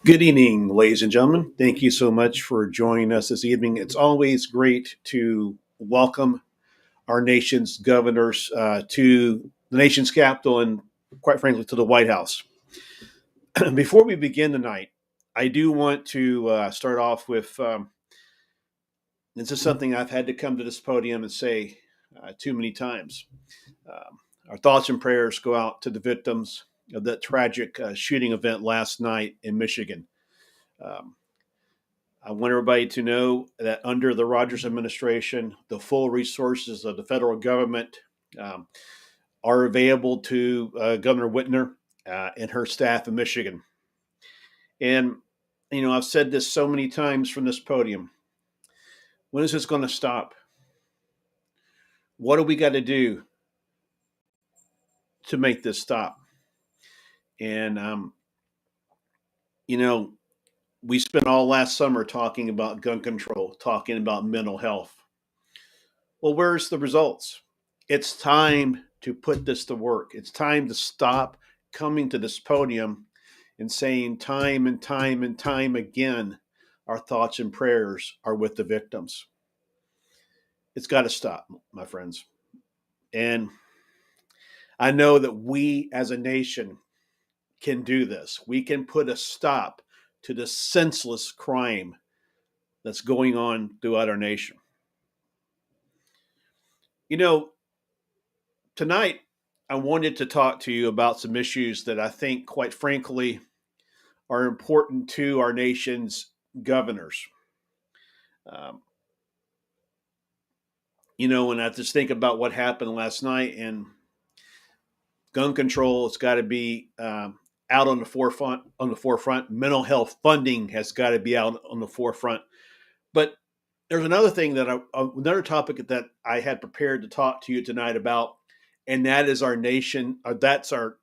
Good evening, ladies and gentlemen. Thank you so much for joining us this evening. It's always great to welcome our nation's governors to the nation's capital and, quite frankly, to the White House. Before we begin tonight, I do want to start off with this is something I've had to come to this podium and say too many times. Our thoughts and prayers go out to the victims of that tragic shooting event last night in Michigan. Um, I want everybody to know that under the Rogers administration, the full resources of the federal government um, are available to Governor Whitmer and her staff in Michigan. And, I've said this so many times from this podium. When is this going to stop? What do we got to do to make this stop? And, you know, we spent all last summer talking about gun control, talking about mental health. Well, where's the results? It's time to put this to work. It's time to stop coming to this podium and saying time and time and time again, our thoughts and prayers are with the victims. It's got to stop, my friends. And I know that we as a nation can do this. We can put a stop to the senseless crime that's going on throughout our nation. You know, tonight I wanted to talk to you about some issues that I think, quite frankly, are important to our nation's governors. Um, when I just think about what happened last night and gun control, it's got to be out on the forefront. On the forefront, mental health funding has got to be out on the forefront. But there's another thing another topic that I had prepared to talk to you tonight about, and that is our nation. That's our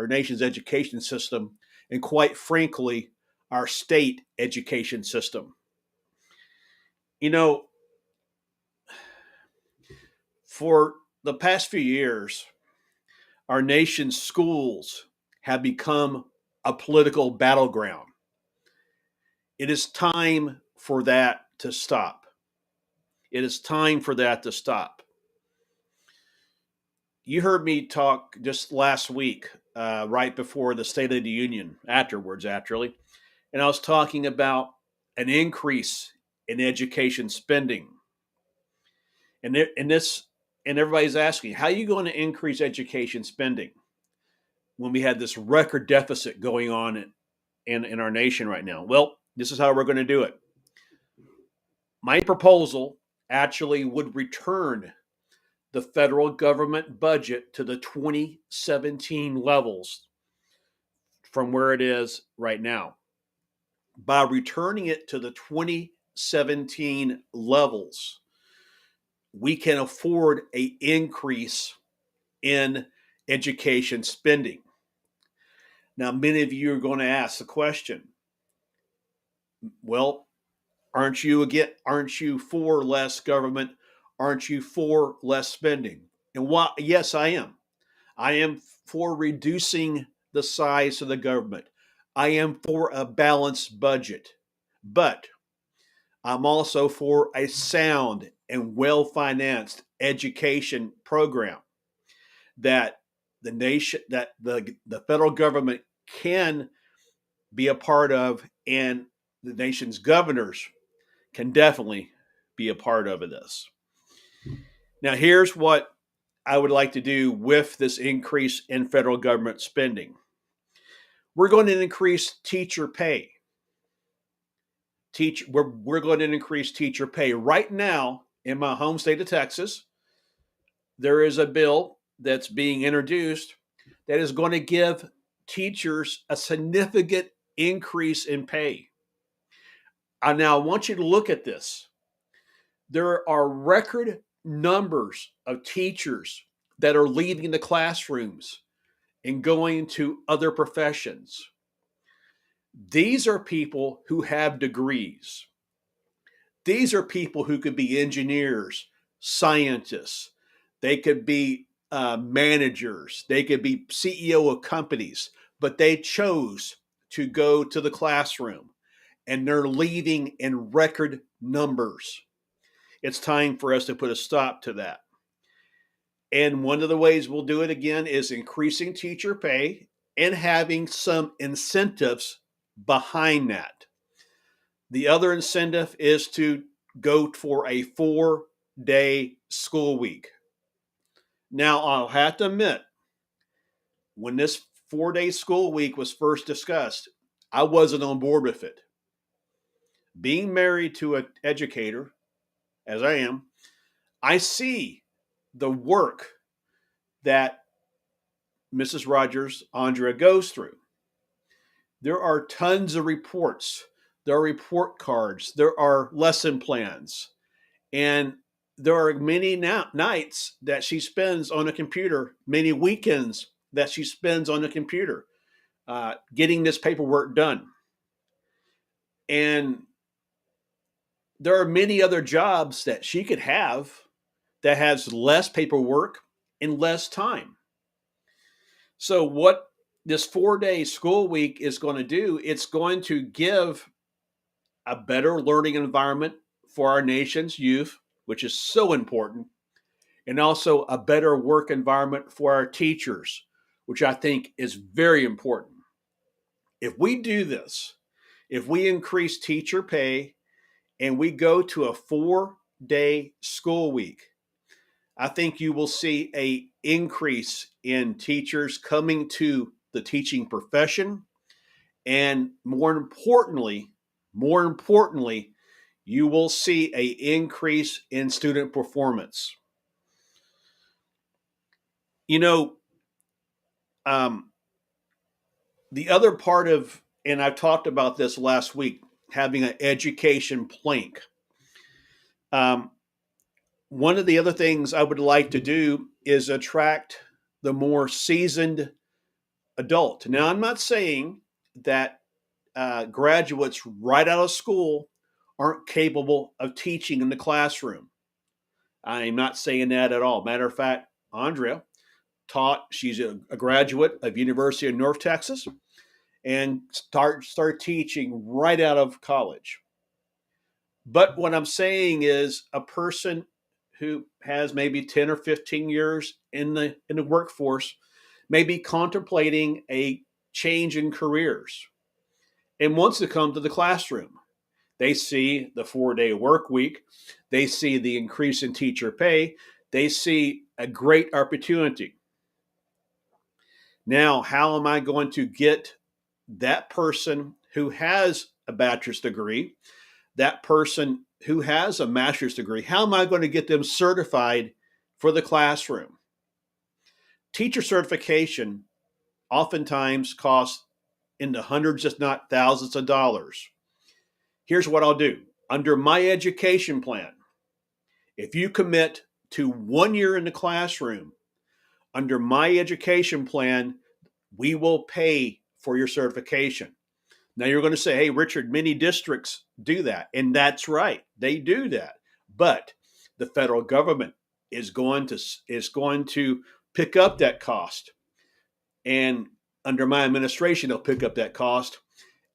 nation's education system, and quite frankly, our state education system. You know, for the past few years, our nation's schools have become a political battleground. It is time for that to stop. It is time for that to stop. You heard me talk just last week, right before the State of the Union, afterwards, actually, and I was talking about an increase in education spending. And everybody's asking, how are you going to increase education spending when we had this record deficit going on in our nation right now? Well, this is how we're going to do it. My proposal actually would return the federal government budget to the 2017 levels from where it is right now. By returning it to the 2017 levels, we can afford an increase in education spending. Now, many of you are going to ask the question, well, aren't you for less government? Aren't you for less spending? And yes, I am. I am for reducing the size of the government. I am for a balanced budget. But I'm also for a sound and well-financed education program that the federal government can be a part of, and the nation's governors can definitely be a part of this. Now, here's what I would like to do with this increase in federal government spending. We're going to increase teacher pay. We're going to increase teacher pay. Right now, in my home state of Texas, there is a bill that's being introduced that is going to give teachers a significant increase in pay. Now, I want you to look at this. There are record numbers of teachers that are leaving the classrooms and going to other professions. These are people who have degrees. These are people who could be engineers, scientists. They could be managers. They could be CEO of companies. but they chose to go to the classroom, and they're leaving in record numbers. It's time for us to put a stop to that. And one of the ways we'll do it again is increasing teacher pay and having some incentives behind that. The other incentive is to go for a 4-day school week. Now, I'll have to admit, when this 4-day school week was first discussed, I wasn't on board with it. Being married to an educator, as I am, I see the work that Mrs. Rogers, Andrea, goes through. There are tons of reports, there are report cards, there are lesson plans, and there are many nights that she spends on a computer, many weekends that she spends on a computer, getting this paperwork done. And there are many other jobs that she could have that has less paperwork and less time. So what this 4-day school week is going to do, it's going to give a better learning environment for our nation's youth, which is so important, and also a better work environment for our teachers, which I think is very important. If we do this, if we increase teacher pay and we go to a 4-day school week, I think you will see an increase in teachers coming to the teaching profession. And more importantly, you will see an increase in student performance. You know, the other part of, and I talked about this last week, having an education plank. One of the other things I would like to do is attract the more seasoned adult. Now, I'm not saying that graduates right out of school aren't capable of teaching in the classroom. I'm not saying that at all. Matter of fact, Andrea taught, she's a graduate of University of North Texas, and start teaching right out of college. But what I'm saying is a person who has maybe 10 or 15 years in the workforce may be contemplating a change in careers and wants to come to the classroom. They see the 4-day work week, they see the increase in teacher pay, they see a great opportunity. Now, how am I going to get that person who has a bachelor's degree, that person who has a master's degree, how am I going to get them certified for the classroom? Teacher certification oftentimes costs in the hundreds, if not thousands of dollars. Here's what I'll do. Under my education plan, if you commit to 1 year in the classroom, under my education plan, we will pay for your certification. Now you're going to say, hey, Richard, many districts do that. And that's right. They do that. But the federal government is going to pick up that cost. And under my administration, they'll pick up that cost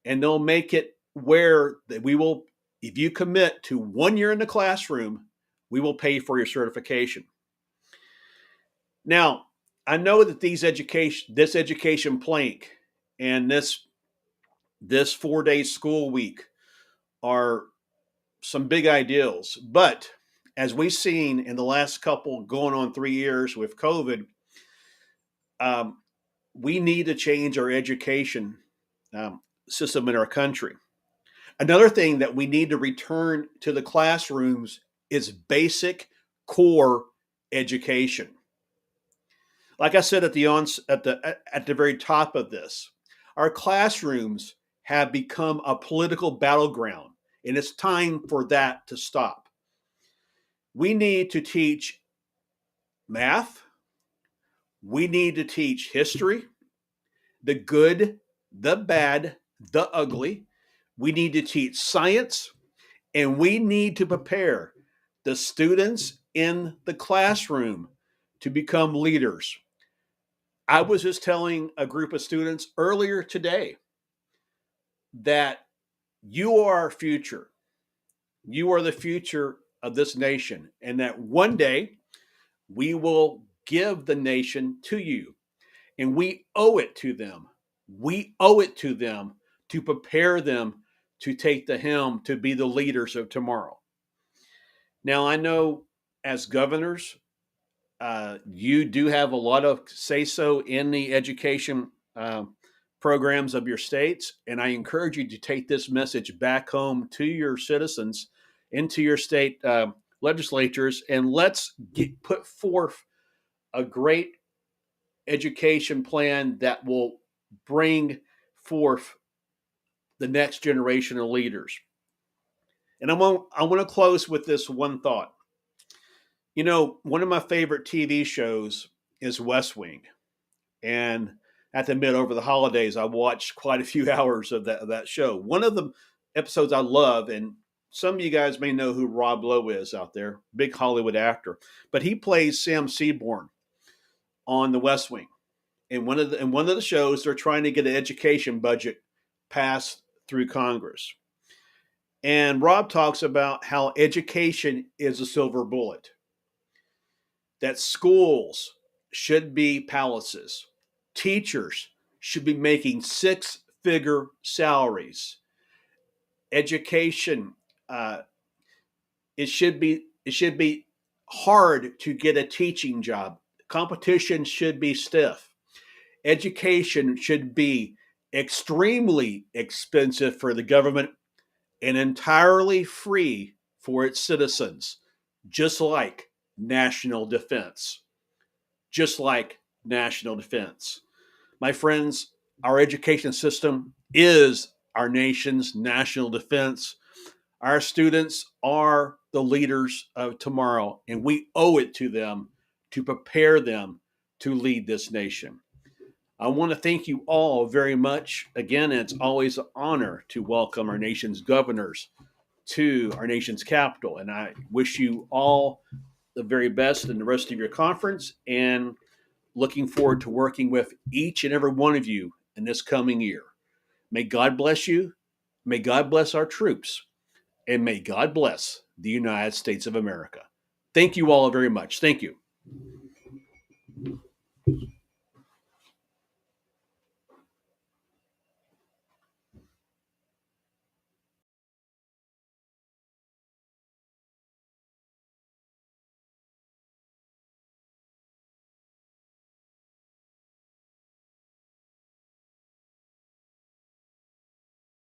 and they'll make it where we will, if you commit to 1 year in the classroom, we will pay for your certification. Now, I know that this education plank and this 4-day school week are some big ideals, but as we've seen in the last couple going on 3 years with COVID, we need to change our education system in our country. Another thing that we need to return to the classrooms is basic core education. Like I said at the very top of this, our classrooms have become a political battleground, and it's time for that to stop. We need to teach math. We need to teach history, the good, the bad, the ugly. We need to teach science, and we need to prepare the students in the classroom to become leaders. I was just telling a group of students earlier today that you are our future. You are the future of this nation, and that one day we will give the nation to you, and we owe it to them. We owe it to them to prepare them to take the helm to be the leaders of tomorrow. Now, I know as governors, you do have a lot of say so in the education programs of your states. And I encourage you to take this message back home to your citizens, into your state legislatures, and let's put forth a great education plan that will bring forth the next generation of leaders. And I want to close with this one thought. You know, one of my favorite TV shows is West Wing. And I have to admit, over the holidays, I watched quite a few hours of that show. One of the episodes I love, and some of you guys may know who Rob Lowe is out there, big Hollywood actor, but he plays Sam Seaborn on The West Wing. In one of the shows, they're trying to get an education budget passed through Congress. And Rob talks about how education is a silver bullet, that schools should be palaces, teachers should be making six-figure salaries. Education, it should be hard to get a teaching job. Competition should be stiff. Education should be extremely expensive for the government and entirely free for its citizens, just like national defense. Just like national defense. My friends, our education system is our nation's national defense. Our students are the leaders of tomorrow, and we owe it to them to prepare them to lead this nation. I want to thank you all very much. Again, it's always an honor to welcome our nation's governors to our nation's capital. And I wish you all the very best in the rest of your conference, and looking forward to working with each and every one of you in this coming year. May God bless you. May God bless our troops. And may God bless the United States of America. Thank you all very much. Thank you.